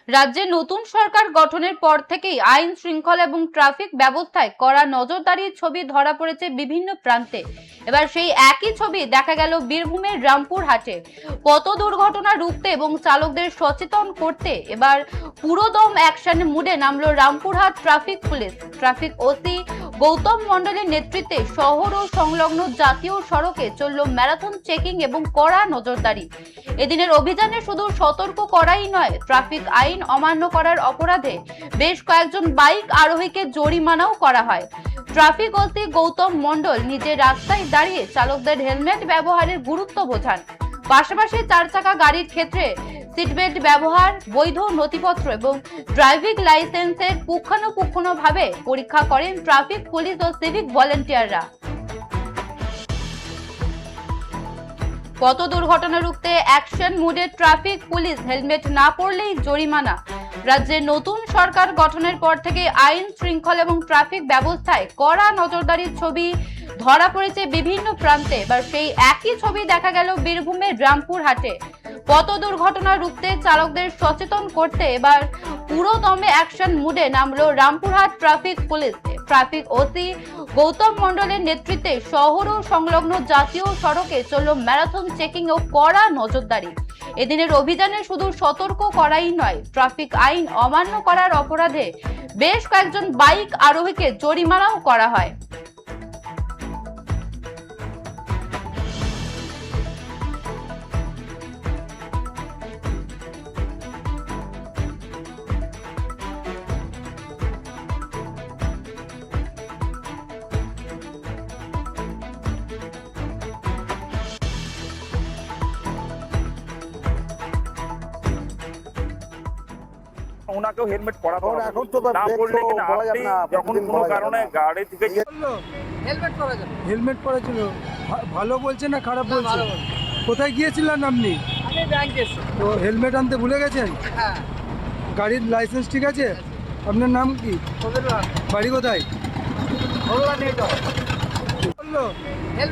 রাজ্যে নতুন সরকার গঠনের পর থেকেই আইন শৃঙ্খলা এবং ট্রাফিক ব্যবস্থায় কড়া নজরদারির ছবি ধরা পড়েছে বিভিন্ন প্রান্তে। এবার সেই একই ছবি দেখা গেল বীরভূমের রামপুরহাটে। পথ দুর্ঘটনা রুখতে এবং চালকদের সচেতন করতে এবার পুরোদম অ্যাকশন মুডে নামলো Rampurhat traffic police. Traffic OC Gautam মণ্ডলের নেতৃত্বে শহর ও সংলগ্ন জাতীয় সড়কে চলল ম্যারাথন চেকিং এবং কড়া নজরদারি। এদিনের অভিযানে শুধু সতর্ক করাই নয়, ট্রাফিক আইন অমান্য করার অপরাধে বেশ কয়েকজন বাইক আরোহীকে জরিমানাও করা হয়। ট্রাফিক ওসি গৌতম মণ্ডল নিজে রাস্তায় দাঁড়িয়ে চালকদের হেলমেট ব্যবহারের গুরুত্ব বোঝান। পাশাপাশি চার চাকা গাড়ির ক্ষেত্রে সিটবেল্ট ব্যবহার, বৈধ নথিপত্র এবং ড্রাইভিং লাইসেন্সের পুঙ্খানুপুঙ্খভাবে পরীক্ষা করেন ট্রাফিক পুলিশ ও সিভিক ভলেন্টিয়াররা। পথ দুর্ঘটনা রুখতে অ্যাকশন মুডে ট্রাফিক পুলিশ, হেলমেট না পরলেই জরিমানা। রাজ্যের নতুন সরকার গঠনের পর থেকে আইন শৃঙ্খলা এবং ট্রাফিক ব্যবস্থায় কড়া নজরদারির ছবি ধরা পড়েছে বিভিন্ন প্রান্তে। এবার সেই একই ছবি দেখা গেল বীরভূমের রামপুরহাটে। পথ দুর্ঘটনা রুখতে চালকদের সচেতন করতে এবার পুরোদমে অ্যাকশন মুডে নামলো Rampurhat traffic police. Traffic OC Gautam মণ্ডলের নেতৃত্বে শহর ও সংলগ্ন জাতীয় সড়কে চলল ম্যারাথন চেকিং ও কড়া নজরদারি। এদিনের অভিযানে শুধু সতর্ক করাই নয়, ট্রাফিক আইন অমান্য করার অপরাধে বেশ কয়েকজন বাইক আরোহীকে জরিমানাও করা হয়। ওনাকেও হেলমেট পরাতে হবে। এখন তো না পরলে কিনা বলা যাবে আপনি না, যখন প্রতিদিন কোনো বলা যাবে কারণে না। গাড়ি থেকে হেলমেট পরা যাবে। হেলমেট পরেছিল। ভালো বলছে না খারাপ না, বলছে? ভালো বলছে। কোথায় গিয়েছিলেন আপনি? আমি ব্যাংকে এসেছি। তো হেলমেট আনতে ভুলে গেছেন? হ্যাঁ, গাড়ির লাইসেন্স ঠিক আছে? আপনার নাম কি? তোদের বাড়ি কোথায়? ভগবান নেই তো। বললো হেলমেট